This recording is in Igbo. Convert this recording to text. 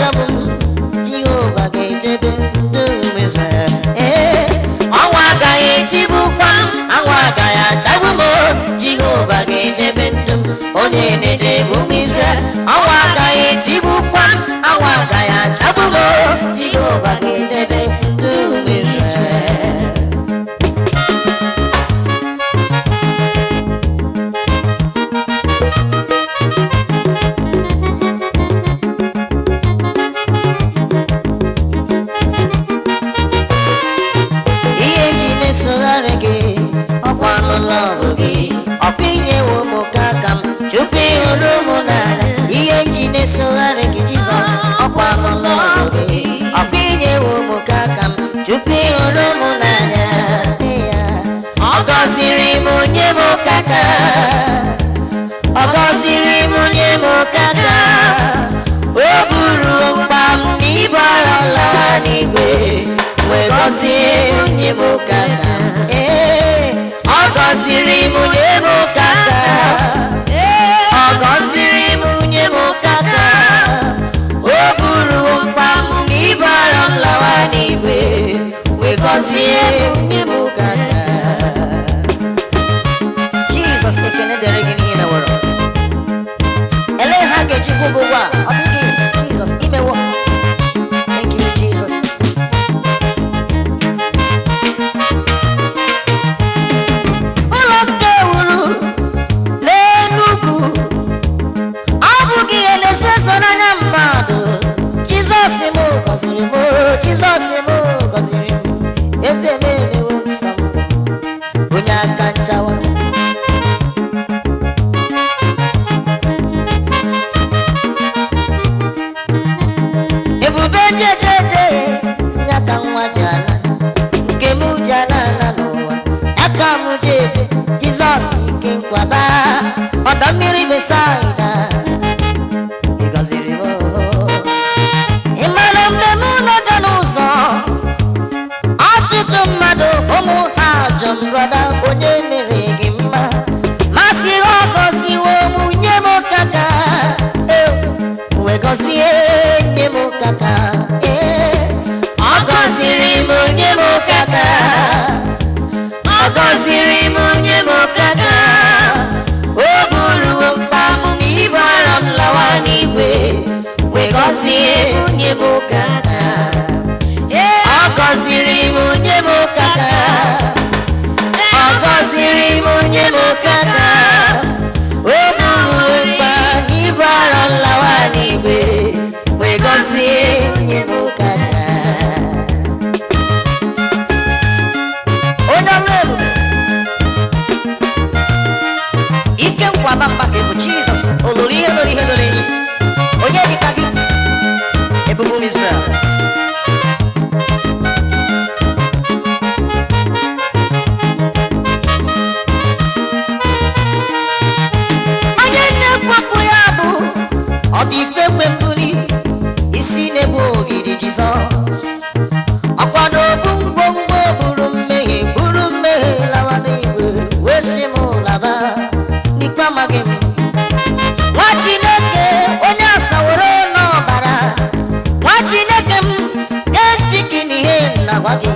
ga-achọbụ Jehova ga-edebe ndụ Izrel. Ọnwa agaghị etigbukwa anwụ agaghị achagbu m Jehova ga-edebe ndụ onye na-edebe ụmụ Izrel. Ọnwa agaghị etigbukwa anwụ agaghị achagbu m Jehova ga-edebe ndụ Izrel. Sogharị gị Jizọs, ọkwa n'ụlọ gị, ọkpịnyewo m kaka m tupu ịhụrụ m n'anya. Ọ gọziri m onye m kaka, ọ gọziri m onye m kaka, o buru mkpa m n'ibu agha lawa n'igwe, wee gọzie onye m kaka. Ọ gọziri m onye m kaka, ọ gọziri m onye m kaka, o buru mkpa m n'ibu agha lawa n'igwe, wee gọzie onye m kaka. Jizọs ekene dịrị gị n'ihe meworo. Elee ha ga-eji kwụ ụgwọ a? Ọ bụghị Jizọs imewo. Thank you, Jesus. Ụlọ nke wuru n'Enugu, ọ bụghị ihe na-eso eso n'anya mmadụ. Jizọs m gọziri m, Jizọs m gọziri m, eze m emewo m nsọ m, onye aka nchawa. Ebube jejeje ya ka nwa ji ala, nke m ji ala n'ụwa, ya ka m jeje. Jizọs ike nkwaba, ọdọ mmiri Besaida, ị gọziri m. Ị mara mgbe m na-aga n'ụzọ, ọtụtụ mmadụ ụmụ ha ajọ m brọda, onye mere gị mma, masị ọ gọziwo m nye m kaka, wee gọzie nye m kaka. Ọ gọziri m onye m kaka, ọ gọziri m onye m kaka, o buru mkpa m n'ibu agha m lawa n'igwe, wee gọzie onye m kaka. Ọ gọziri m onye m kaka, ọ gọziri m onye m kaka, o buru mkpa n'ibu agha m lawa n'igwe, wee gọzie onye m kaka. Onye ọrụ ebube ike nkwaba mba ka bụ Jizọs, olori ihe lori ihe lori enyi, onye dịka gị, ebube ụmụ Izrel. Onye na-ekwapụ ya bụ ọ dị ife kwe mbuli, isi na-ebu ogidi Jizọs. Ọkwa n'obu ngwongwo buru mmehie lawa n'igwe, wee sị m laba n'ikpe amaghị m. Nwa Chineke onye asaworo n'ọbara, nwa Chineke m, ntị gị n'ihe m na-agwa gị.